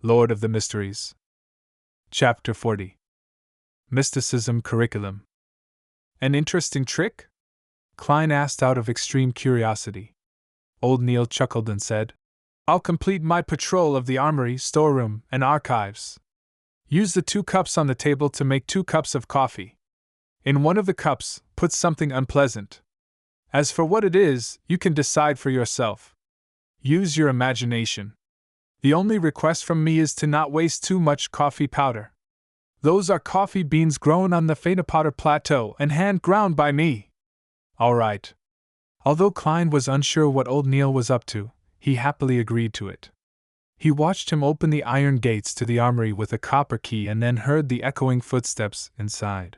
Lord of the Mysteries. Chapter 40. Mysticism Curriculum. An interesting trick? Klein asked out of extreme curiosity. Old Neil chuckled and said, I'll complete my patrol of the armory, storeroom, and archives. Use the 2 cups on the table to make 2 cups of coffee. In one of the cups, put something unpleasant. As for what it is, you can decide for yourself. Use your imagination. The only request from me is to not waste too much coffee powder. Those are coffee beans grown on the Phaenopotter Plateau and hand-ground by me. All right. Although Klein was unsure what old Neil was up to, he happily agreed to it. He watched him open the iron gates to the armory with a copper key and then heard the echoing footsteps inside.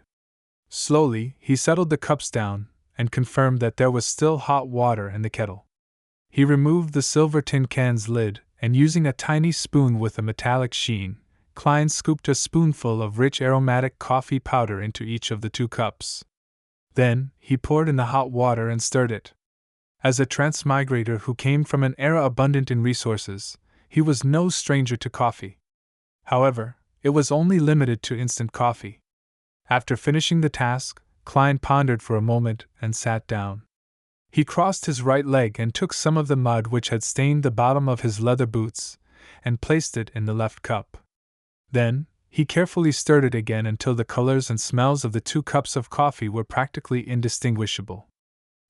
Slowly, he settled the cups down and confirmed that there was still hot water in the kettle. He removed the silver tin can's lid, and using a tiny spoon with a metallic sheen, Klein scooped a spoonful of rich aromatic coffee powder into each of the 2 cups. Then, he poured in the hot water and stirred it. As a transmigrator who came from an era abundant in resources, he was no stranger to coffee. However, it was only limited to instant coffee. After finishing the task, Klein pondered for a moment and sat down. He crossed his right leg and took some of the mud which had stained the bottom of his leather boots and placed it in the left cup. Then, he carefully stirred it again until the colors and smells of the 2 cups of coffee were practically indistinguishable.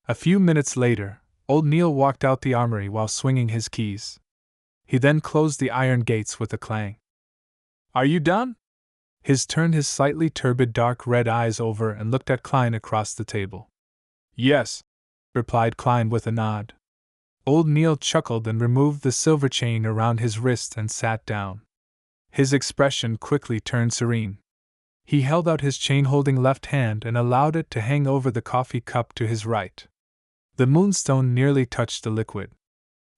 A few minutes later, old Neil walked out the armory while swinging his keys. He then closed the iron gates with a clang. Are you done? His turned his slightly turbid dark red eyes over and looked at Klein across the table. Yes, replied Klein with a nod. Old Neil chuckled and removed the silver chain around his wrist and sat down. His expression quickly turned serene. He held out his chain-holding left hand and allowed it to hang over the coffee cup to his right. The moonstone nearly touched the liquid.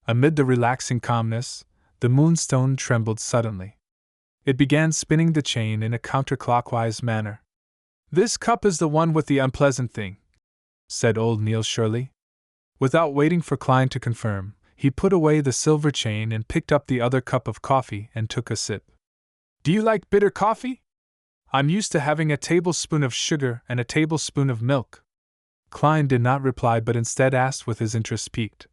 Amid the relaxing calmness, the moonstone trembled suddenly. It began spinning the chain in a counterclockwise manner. This cup is the one with the unpleasant thing, said old Neil surely. Without waiting for Klein to confirm, he put away the silver chain and picked up the other cup of coffee and took a sip. Do you like bitter coffee? I'm used to having a tablespoon of sugar and a tablespoon of milk. Klein did not reply but instead asked with his interest piqued.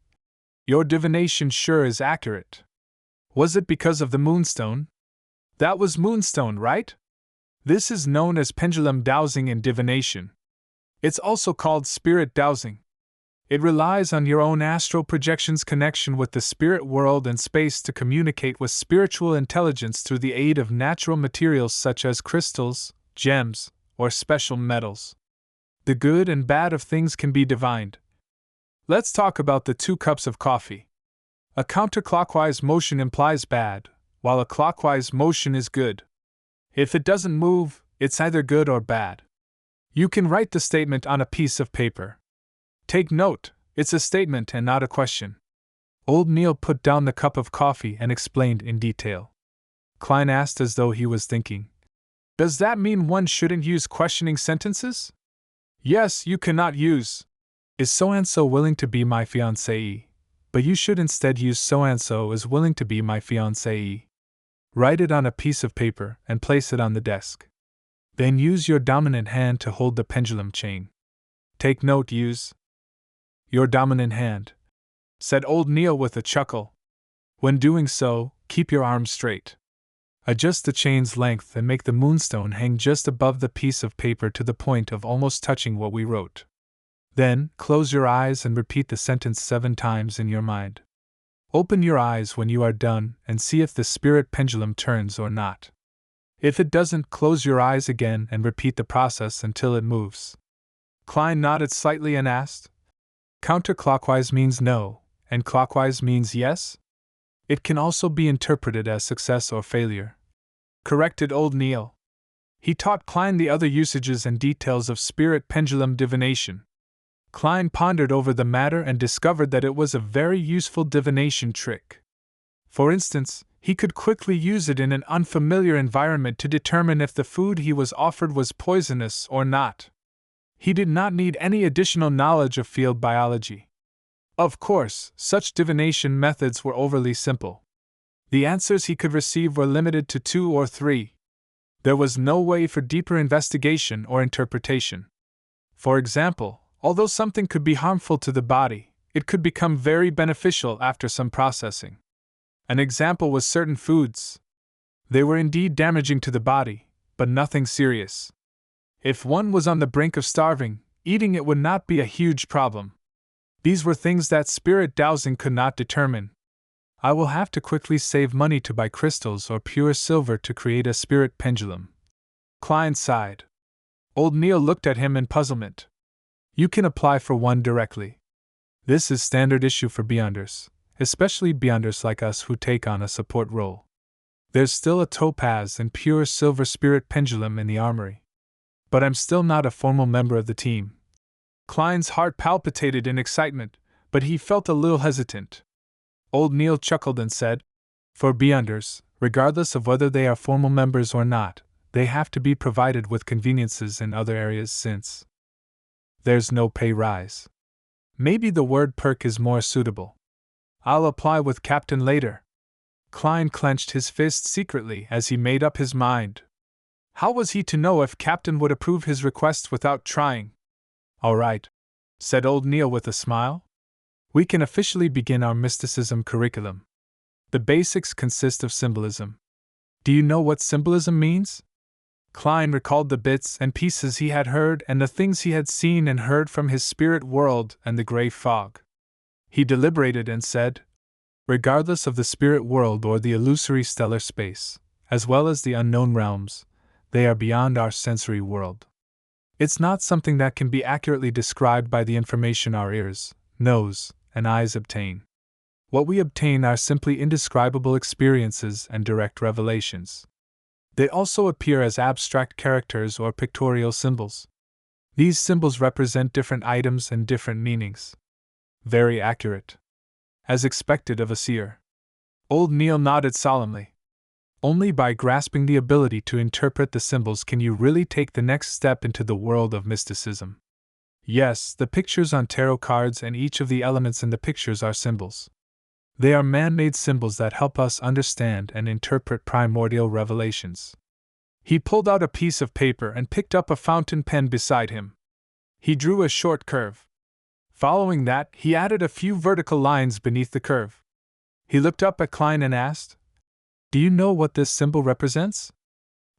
Your divination sure is accurate. Was it because of the moonstone? That was moonstone, right? This is known as pendulum dowsing in divination. It's also called spirit dowsing. It relies on your own astral projection's connection with the spirit world and space to communicate with spiritual intelligence through the aid of natural materials such as crystals, gems, or special metals. The good and bad of things can be divined. Let's talk about the 2 cups of coffee. A counterclockwise motion implies bad, while a clockwise motion is good. If it doesn't move, it's either good or bad. You can write the statement on a piece of paper. Take note, it's a statement and not a question. Old Neil put down the cup of coffee and explained in detail. Klein asked as though he was thinking. Does that mean one shouldn't use questioning sentences? Yes, you cannot use, is so-and-so willing to be my fiancée? But you should instead use so-and-so is willing to be my fiancée. Write it on a piece of paper and place it on the desk. Then use your dominant hand to hold the pendulum chain. Take note, use your dominant hand, said old Neil with a chuckle. When doing so, keep your arms straight. Adjust the chain's length and make the moonstone hang just above the piece of paper to the point of almost touching what we wrote. Then, close your eyes and repeat the sentence 7 times in your mind. Open your eyes when you are done and see if the spirit pendulum turns or not. If it doesn't, close your eyes again and repeat the process until it moves. Klein nodded slightly and asked, Counterclockwise means no, and clockwise means yes? It can also be interpreted as success or failure, corrected old Neil. He taught Klein the other usages and details of spirit pendulum divination. Klein pondered over the matter and discovered that it was a very useful divination trick. For instance, he could quickly use it in an unfamiliar environment to determine if the food he was offered was poisonous or not. He did not need any additional knowledge of field biology. Of course, such divination methods were overly simple. The answers he could receive were limited to 2 or 3. There was no way for deeper investigation or interpretation. For example, although something could be harmful to the body, it could become very beneficial after some processing. An example was certain foods. They were indeed damaging to the body, but nothing serious. If one was on the brink of starving, eating it would not be a huge problem. These were things that spirit dowsing could not determine. I will have to quickly save money to buy crystals or pure silver to create a spirit pendulum. Klein sighed. Old Neil looked at him in puzzlement. You can apply for one directly. This is standard issue for Beyonders, especially Beyonders like us who take on a support role. There's still a topaz and pure silver spirit pendulum in the armory. But I'm still not a formal member of the team. Klein's heart palpitated in excitement, but he felt a little hesitant. Old Neil chuckled and said, For Beyonders, regardless of whether they are formal members or not, they have to be provided with conveniences in other areas since there's no pay rise. Maybe the word perk is more suitable. I'll apply with Captain later. Klein clenched his fist secretly as he made up his mind. How was he to know if Captain would approve his request without trying? All right, said Old Neil with a smile. We can officially begin our mysticism curriculum. The basics consist of symbolism. Do you know what symbolism means? Klein recalled the bits and pieces he had heard and the things he had seen and heard from his spirit world and the gray fog. He deliberated and said, Regardless of the spirit world or the illusory stellar space, as well as the unknown realms, they are beyond our sensory world. It's not something that can be accurately described by the information our ears, nose, and eyes obtain. What we obtain are simply indescribable experiences and direct revelations. They also appear as abstract characters or pictorial symbols. These symbols represent different items and different meanings. Very accurate. As expected of a seer. Old Neil nodded solemnly. Only by grasping the ability to interpret the symbols can you really take the next step into the world of mysticism. Yes, the pictures on tarot cards and each of the elements in the pictures are symbols. They are man-made symbols that help us understand and interpret primordial revelations. He pulled out a piece of paper and picked up a fountain pen beside him. He drew a short curve. Following that, he added a few vertical lines beneath the curve. He looked up at Klein and asked, Do you know what this symbol represents?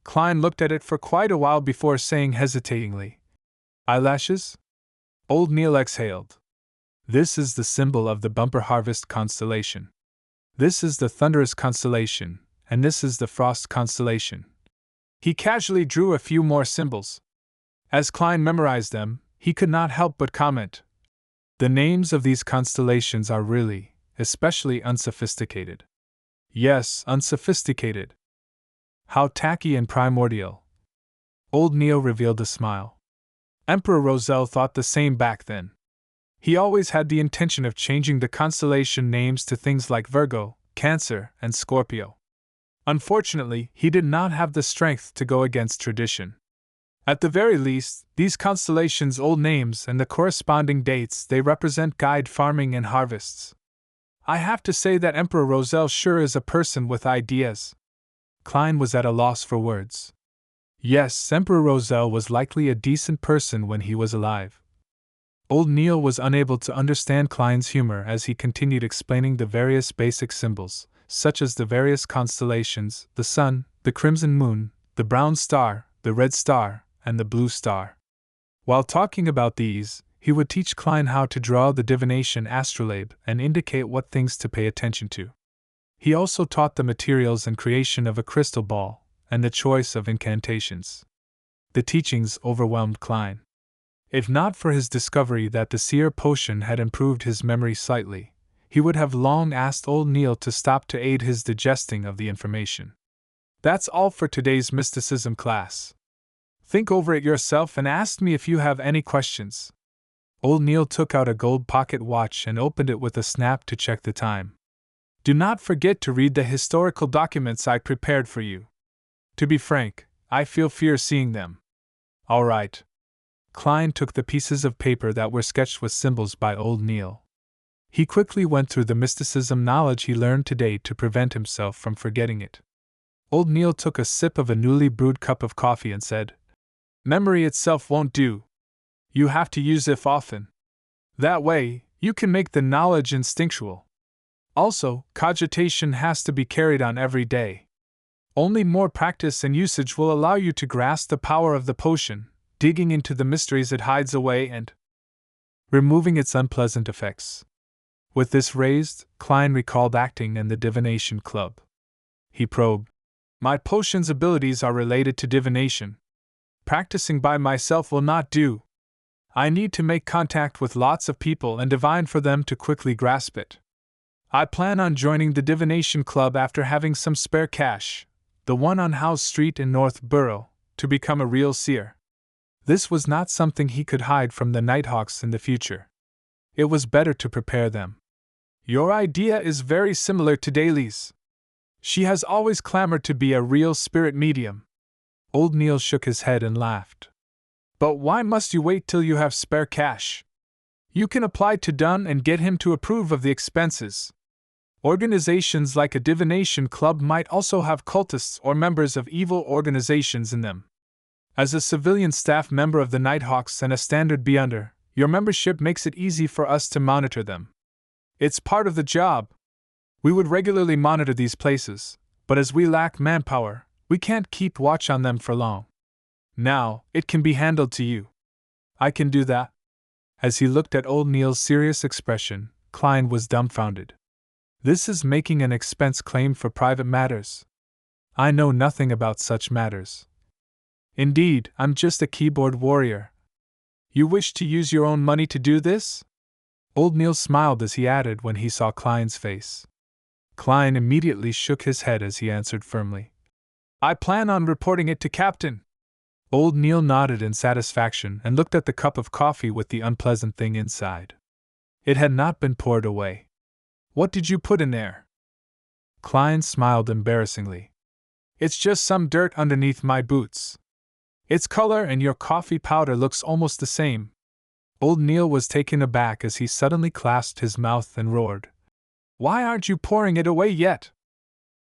Klein looked at it for quite a while before saying hesitatingly, Eyelashes? Old Neil exhaled. This is the symbol of the bumper harvest constellation. This is the thunderous constellation, and this is the frost constellation. He casually drew a few more symbols. As Klein memorized them, he could not help but comment. The names of these constellations are really, especially unsophisticated. Yes, unsophisticated. How tacky and primordial. Old Neil revealed a smile. Emperor Roselle thought the same back then. He always had the intention of changing the constellation names to things like Virgo, Cancer, and Scorpio. Unfortunately, he did not have the strength to go against tradition. At the very least, these constellations' old names and the corresponding dates they represent guide farming and harvests. I have to say that Emperor Roselle sure is a person with ideas. Klein was at a loss for words. Yes, Emperor Roselle was likely a decent person when he was alive. Old Neil was unable to understand Klein's humor as he continued explaining the various basic symbols, such as the various constellations, the sun, the crimson moon, the brown star, the red star, and the blue star. While talking about these, he would teach Klein how to draw the divination astrolabe and indicate what things to pay attention to. He also taught the materials and creation of a crystal ball, and the choice of incantations. The teachings overwhelmed Klein. If not for his discovery that the seer potion had improved his memory slightly, he would have long asked Old Neil to stop to aid his digesting of the information. That's all for today's mysticism class. Think over it yourself and ask me if you have any questions. Old Neil took out a gold pocket watch and opened it with a snap to check the time. Do not forget to read the historical documents I prepared for you. To be frank, I feel fear seeing them. All right. Klein took the pieces of paper that were sketched with symbols by Old Neil. He quickly went through the mysticism knowledge he learned today to prevent himself from forgetting it. Old Neil took a sip of a newly brewed cup of coffee and said, "Memory itself won't do. You have to use it often. That way, you can make the knowledge instinctual. Also, cogitation has to be carried on every day. Only more practice and usage will allow you to grasp the power of the potion, digging into the mysteries it hides away and removing its unpleasant effects." With this raised, Klein recalled acting in the divination club. He probed, "My potion's abilities are related to divination. Practicing by myself will not do. I need to make contact with lots of people and divine for them to quickly grasp it. I plan on joining the divination club after having some spare cash, the one on House Street in North Borough, to become a real seer." This was not something he could hide from the Nighthawks in the future. It was better to prepare them. "Your idea is very similar to Daly's. She has always clamored to be a real spirit medium." Old Neil shook his head and laughed. "But why must you wait till you have spare cash? You can apply to Dunn and get him to approve of the expenses. Organizations like a divination club might also have cultists or members of evil organizations in them. As a civilian staff member of the Nighthawks and a standard Beyonder, your membership makes it easy for us to monitor them. It's part of the job. We would regularly monitor these places, but as we lack manpower, we can't keep watch on them for long. Now, it can be handled to you." "I can do that?" As he looked at old Neil's serious expression, Klein was dumbfounded. "This is making an expense claim for private matters. I know nothing about such matters. Indeed, I'm just a keyboard warrior." "You wish to use your own money to do this?" Old Neil smiled as he added when he saw Klein's face. Klein immediately shook his head as he answered firmly, "I plan on reporting it to Captain." Old Neil nodded in satisfaction and looked at the cup of coffee with the unpleasant thing inside. It had not been poured away. "What did you put in there?" Klein smiled embarrassingly. "It's just some dirt underneath my boots. Its color and your coffee powder looks almost the same." Old Neil was taken aback as he suddenly clasped his mouth and roared, "Why aren't you pouring it away yet?